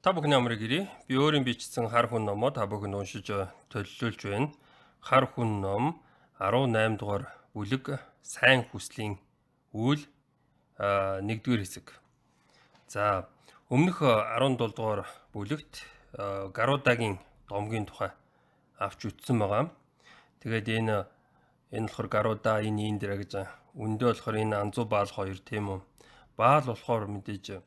Та бүхний амрыг ирээ. Би өөрийн бичсэн хар хүн номоо та бүхэнд уншиж төлөвлөж байна. Хар хүн ном 18 дугаар бүлэг сайн хүслийн үйл 1-р хэсэг. За өмнөх 17 дугаар бүлэгт Гарудагийн домгийн тухай авч үзсэн байгаа. Тэгээд энэ болохоор Гаруда энэ Индира гэж үндэ болохоор энэ Анзу Баал хоёр тийм үү. Баал болохоор мэдээж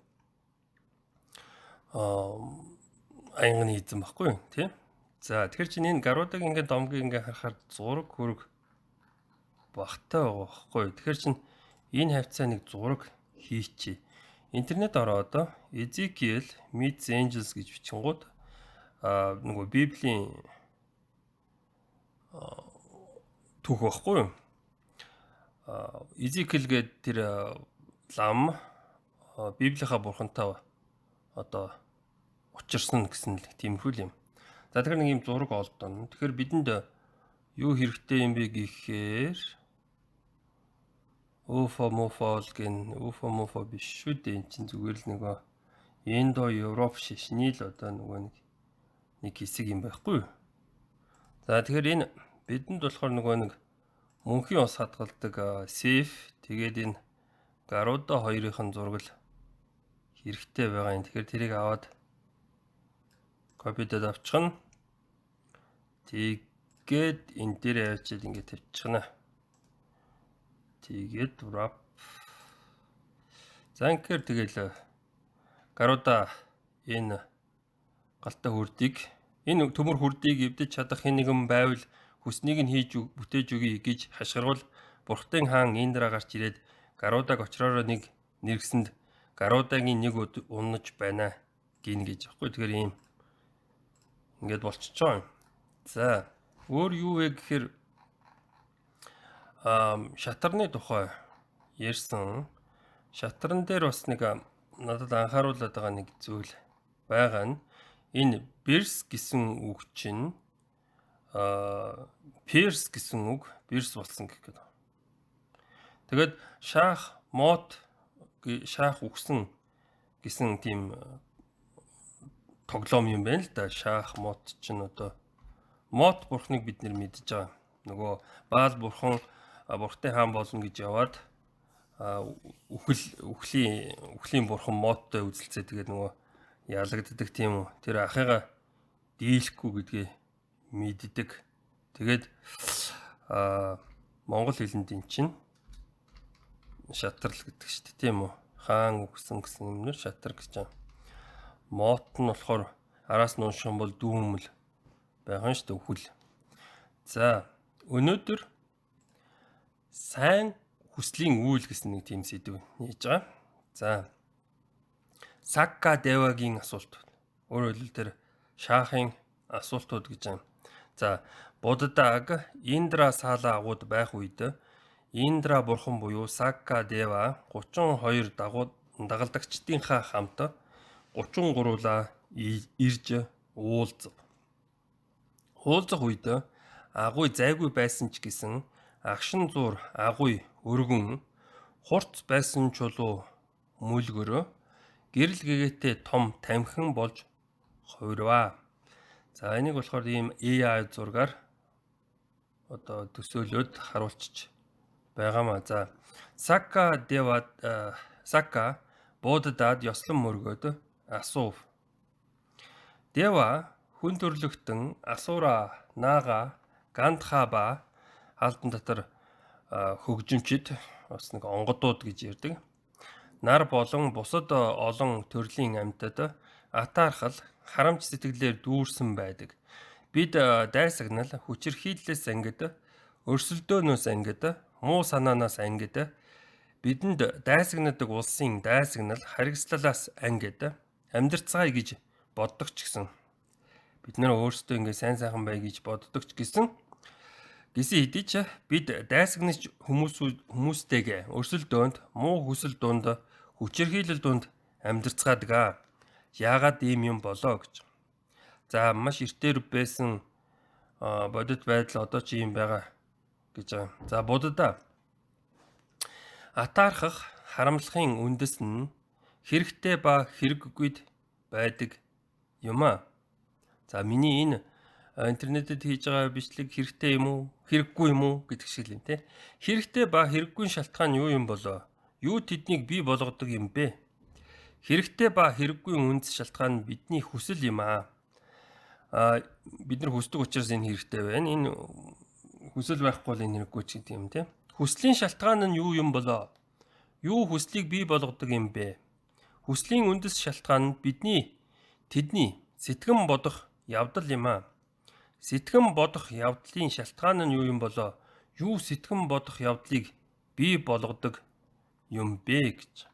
аянганы эзэн баггүй тийм. За тэгэхээр чинь энэ Гарудаг ингээд домгийг ингээд харахаар зураг хөрөг багтай байгаа баггүй. Тэгэхээр чинь энэ хавцаа нэг зураг хийчихье. Интернет ороод Ezekiel Meets Angels гэж бичингууд нөгөө Библийн түүх баггүй. Ezekiel гэдэг тэр лам Библийнхаа бурхантай одоо учирсан гэсэн л тиймэрхүү юм. За тэгэхээр нэг юм зураг олдоно. Тэгэхээр бидэнд юу хэрэгтэй юм бэ гэхээр уфо биш шүү дээ. Энд чинь зүгээр л нөгөө Индо Европ шишний л одоо нөгөө нэг хэсэг юм байхгүй юу? За тэгэхээр энэ бидэнд болохоор нөгөө нэг мөнхийн ус хадгалдаг Сеф тэгээд энэ Гаруда хоёрын зураг л хэрэгтэй байгаа юм. Тэгэхээр тэрийг аваад копидод авчихна. Тэгээд энэ дээр явуулчихад ингээд тавьчихна. Тэгээд wrap. За ингээд тэгэл Гаруда энэ галтай хүрдийг энэ төмөр хүрдийг эвдэж чадах хэн нэгэн байвал хүснийг нь хийж бүтээж өгье гэж хашгирвал Бурхтын хаан Индра гарч ирээд Гарудаг очроор нэг нэргсэнд Гарудагийн нэг унаж байна гин гэж аахгүй. Тэгэхээр ийм ингээд болчихоо. За өөр юу вэ гэхээр шатарны тухай ярьсан. Шатарн дээр бас нэг надад анхааруулад байгаа нэг зүйл байгаа нь энэ Берс гэсэн үг чинь Перс гэсэн үг Берс болсон гэх гээд. Тэгээд шаах мод шаах үгсэн гэсэн тийм тоглоом юм байна л да. Шаах мод чинь одоо мод бурхныг бид нэр мэдж байгаа. Нөгөө Баал бурхан Бурхтын хаан болно гэж яваад үхлийн бурхан модтой үзэлцээ тэгээд нөгөө ялагддаг тийм үү. Тэр ахыгаа дийлэхгүй гэдгээ мэддэг. Тэгээд монгол хэлэнд эн чинь шатрал гэдэг шүү дээ тийм үү. Хаан үгсэн гэсэн юмнэр шатар гэж байна. Мот нь болохоор араас нь унших юм бол дүүмэл байгаа шүү дээ үхэл. За өнөөдөр сайн хүслийн үйл гэсэн нэг тийм сэдв нээж байгаа. За Сакка Девагийн асуулт. Өөрөөр хэлбэл шаахын асуултууд гэж байна. За Буддаг Индра саала агууд байх үед Индра бурхан буюу Сакка Дева 32 дагалдагчдынхаа хамт 33-лаа ирж уулзав. Уулзах үед агуй зайгүй байсан ч гэсэн агшин зур агуй өргөн хурц байсан чулуу мүлгөр гэрэл гэгээтэй том тамхин болж хувирваа. За энийг болохоор ийм AI зургаар одоо төсөөлөд харуулчих байгаамаа. За Сакка Буддад ёслон мөргөөд асуув. Дева хүн төрлөختөн Асура, Нага, Гандхаба хаалтан дотор хөгжимчд бас нэг онгодууд гэж ярьдаг. Нар болон бусад олон төрлийн амьтад атаархал харамч сэтгэлээр дүүрсэн байдаг. Бид дайсагнал хүчирхийллээс ангид, өрсөлдөөнөөс ангид, муу санаанаас ангид, бидэнд дайсагнадаг улсын дайсагнал харгислалаас ангид амьдрцгаая гэж боддог ч гэсэн бид нэр өөрсдөө ингэ сайн сайхан бай гэж боддог ч гэсэн хэдий ч бид дайсагнаж хүмүүстэйгээ өрсөлдөөнд муу хүсэл дунд хүчирхийлэл дунд амьдрцгаадаг. Яагаад ийм юм болоо гэж. За маш эртээр байсан бодит байдал одоо ч ийм байгаа гэж байгаа. За Будда атаархах харамлахын үндэс нь хэрэгтэй ба хэрэггүйд байдаг юм аа. За миний энэ интернетэд хийж байгаа бичлэг хэрэгтэй юм уу? Хэрэггүй юм уу гэдэг шиг л юм те. Хэрэгтэй ба хэрэггүй шалтгаан юу юм болоо? Юу тэднийг бий болгодог юм бэ? Хэрэгтэй ба хэрэггүй үндэс шалтгаан нь бидний хүсэл юм аа. Бид нар хүсдэг учраас энэ хэрэгтэй байна. Энэ хүсэл байхгүй бол энэ хэрэггүй ч гэдэг юм те. Хүслийн шалтгаан нь юу юм болоо? Юу хүслийг бий болгодог юм бэ? Хүслийн үндэс шалтгаан нь тэдний сэтгэн бодох явдал юм аа. Сэтгэн бодох явдлын шалтгаан нь юу юм болоо? Юу сэтгэн бодох явдлыг бий болгодог юм бэ гэж.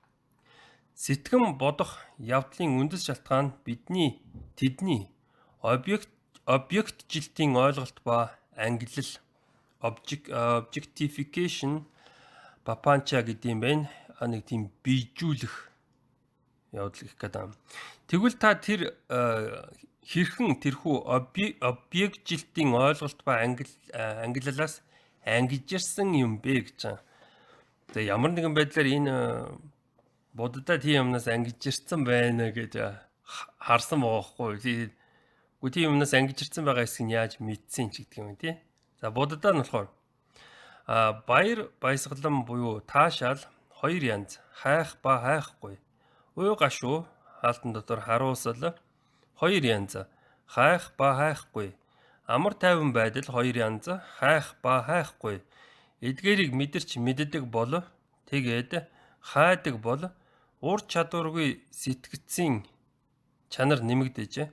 Сэтгэн бодох явдлын үндэс шалтгаан нь тэдний объектжилтийн ойлголт ба ангиллал objectification Папанча гэдэг юм байна. Нэг тийм бийжүүлэх явдал гэх гэдэг юм. Тэгвэл та тэр хэрхэн тэрхүү объектжилтийн ойлголт ба ангиллалаас ангижирсан юм бэ гэж байна. Тэгээ ямар нэгэн байдлаар энэ буддаа тийм юмнаас ангижирсан байна гэж харсан байгаа хгүй. Гэхдээ тийм юмнаас ангижирсан байгаа хэсэг нь яаж мэдсэн ч гэдэг юм тий. За буддаа нь болохоор баяр баясгалан буюу таашаал хоёр янз, хайх ба хайхгүй. Уй гашуу хаалтан дотор харуусал хоёр янз, хайх ба хайхгүй. Амар тайван байдал хоёр янз, хайх ба хайхгүй. Эдгээрийг мэдэрч мэддэг бол тэгээд хайдаг бол ур чадваргүй сэтгцийн чанар нэмэгдэж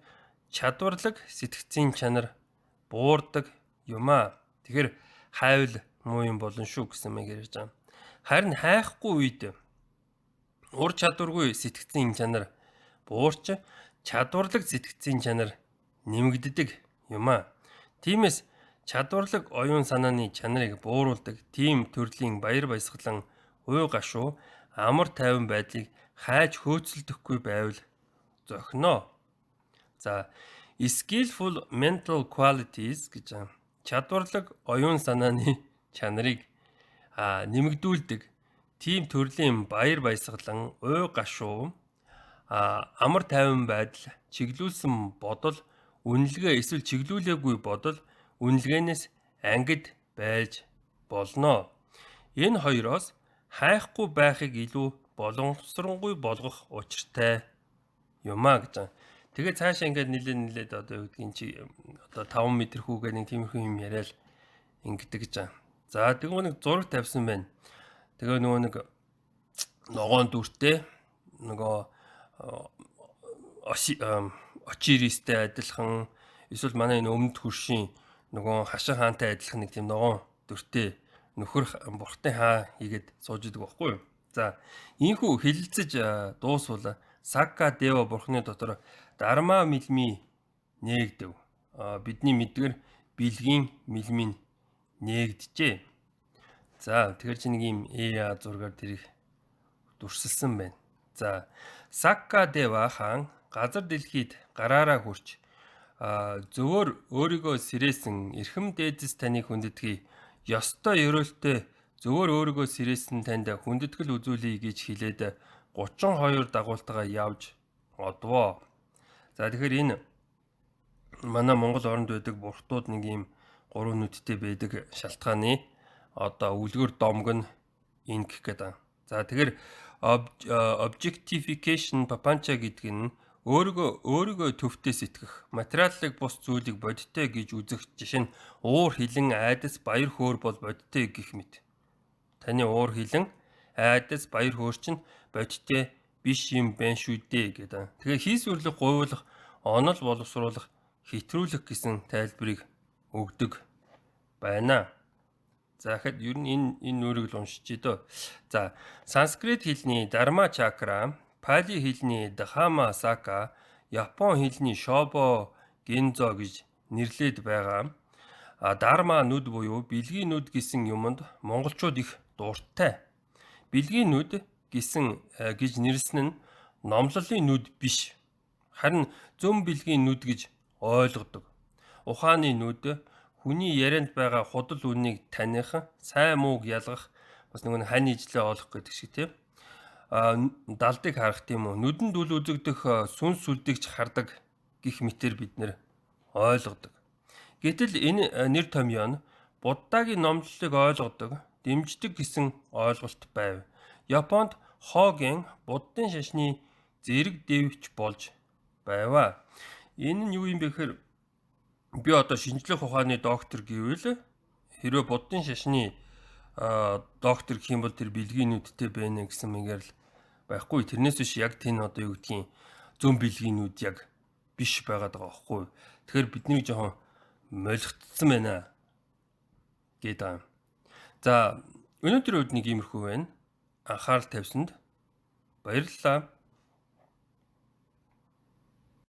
чадварлаг сэтгцийн чанар буурдаг юм аа. Тэгэхээр хайвал муу юм болон шүү гэсэн маягаар ярьж байгаа. Харин хайхгүй үед ур чадваргүй сэтгцийн чанар буурч чадварлаг сэтгцийн чанар нэмэгддэг юм аа. Тиймээс чадварлаг оюун санааны чанарыг бууруулдаг тийм төрлийн баяр баясгалан уй гашуу амар тайван байдлыг хайж хөөцөлдөхгүй байвал зохино. За skillful mental qualities гэж байна. Чадварлаг оюун санааны чанарыг нэмэгдүүлдэг тийм төрлийн баяр баясгалан уй гашуу амар тайван байдал чиглүүлсэн бодол үнэлгээ эсвэл чиглүүлээгүй бодол үнэлгээнээс ангид байж болно. Энэ хоёроос хайхгүй байхыг илүү боломжсонгуй болгох учиртай юм аа гэж байна. Тэгээд цаашаа ингээд нилээд одоо юу гэдгийг чи одоо 5 м хүүгээ нэг тиймэрхүү юм яриад ингэдэг гэж байна. За тэгвэл нэг зураг тавьсан байна. Тэгээ нөгөө нэг ногоон дүртэй нөгөө очиристтэй адилхан эсвэл манай энэ өмнөд хөршийн нөгөө хашаа хаантай адилхан нэг тийм ногоон дүртэй нөхөр бурхтын хаа хийгээд сууж идэг байхгүй юу. За ийхүү хилэлцэж дуусвал Сакка Дева бурхны дотор Дарма милми нээгдэв. Бидний мэдгээр бэлгийн милмийн нээгдэжээ. За тэгэхээр чи нэг юм зургаар тэрийг дүрсэлсэн байна. За Сакка Дева хаан газар дэлхийд гараараа хурч зөвөр өөрийгөө сэрээсэн эрхэм дээдэс таныг хүндэтгэе. Ёстой ёроолтой зөвөр өөрийгөө сэрээсэн танд хүндэтгэл үзүүлье гэж хэлээд 32 дагуултайгаа явж одвоо. За тэгэхээр энэ манай Монгол оронд байдаг бурхтууд нэг юм 3 нүдтэй байдаг шалтгааны одоо үлгэр домг нь энэ гэх гэдэг. За тэгэхээр objectification Папанча гэдэг нь өөрийгөө төвтэй сэтгэх, материаллык бус зүйлийг бодиттой гэж үзэх жишээ нь уур хилэн айдас баяр хөөр бол бодиттой гэх мэт. Таны уур хилэн айдас баяр хөөр чинь бодиттой биш юм байна шүү дээ гэдэг. Тэгэхээр хийсвэрлэх, гуйлах, онол боловсруулах, хэтрүүлэх гэсэн тайлбарыг өгдөг байна. За ихэд ер нь энэ нүрийг л уншиж дөө. За санскрит хэлний Дарма чакра, Пали хэлний Дхамма сака, Япон хэлний Шобо гензо гэж нэрлээд байгаа. Дарма нүд буюу бэлгийн нүд гэсэн юмд монголчууд их дуртай. Бэлгийн нүд гэж нэрлсэн нь номлолын нүд биш. Харин зөм бэлгийн нүд гэж ойлгодог. Ухааны нүд хүний ярианд байгаа худал үнийг таних, сайн мууг ялгах, бас нэг хань ижлээ олох гэдэг шиг тийм. Далдыг харах тийм үү. Нүдэнд үл үзэгдэх сүнс сүлдэгч хардаг гэх мэтээр бид нэр ойлгодог. Гэтэл энэ нэр томьёо нь Буддагийн номлолыг ойлгодог, дэмждэг гэсэн ойлголт байв. Японд Хооген Буддын шашны зэрэг дэвч болж байваа. Энэ нь юу юм бэ гэхээр би одоо шинжлэх ухааны доктор гэвэл хэрвээ Буддын шашны доктор гэх юм бол тэр бэлгийнүүдтэй байна гэсэн мэгэр л байхгүй. Тэрнээс биш яг тэн одоо юу гэдгийг зүүн бэлгийнүүд яг биш байгаад байгаа байхгүй. Тэгэхээр бидний жоохон молигдсон байна гэдэг. За өнөөдрийн үед нэг иймэрхүү байна. Анхаарал тавьсанд баярлалаа.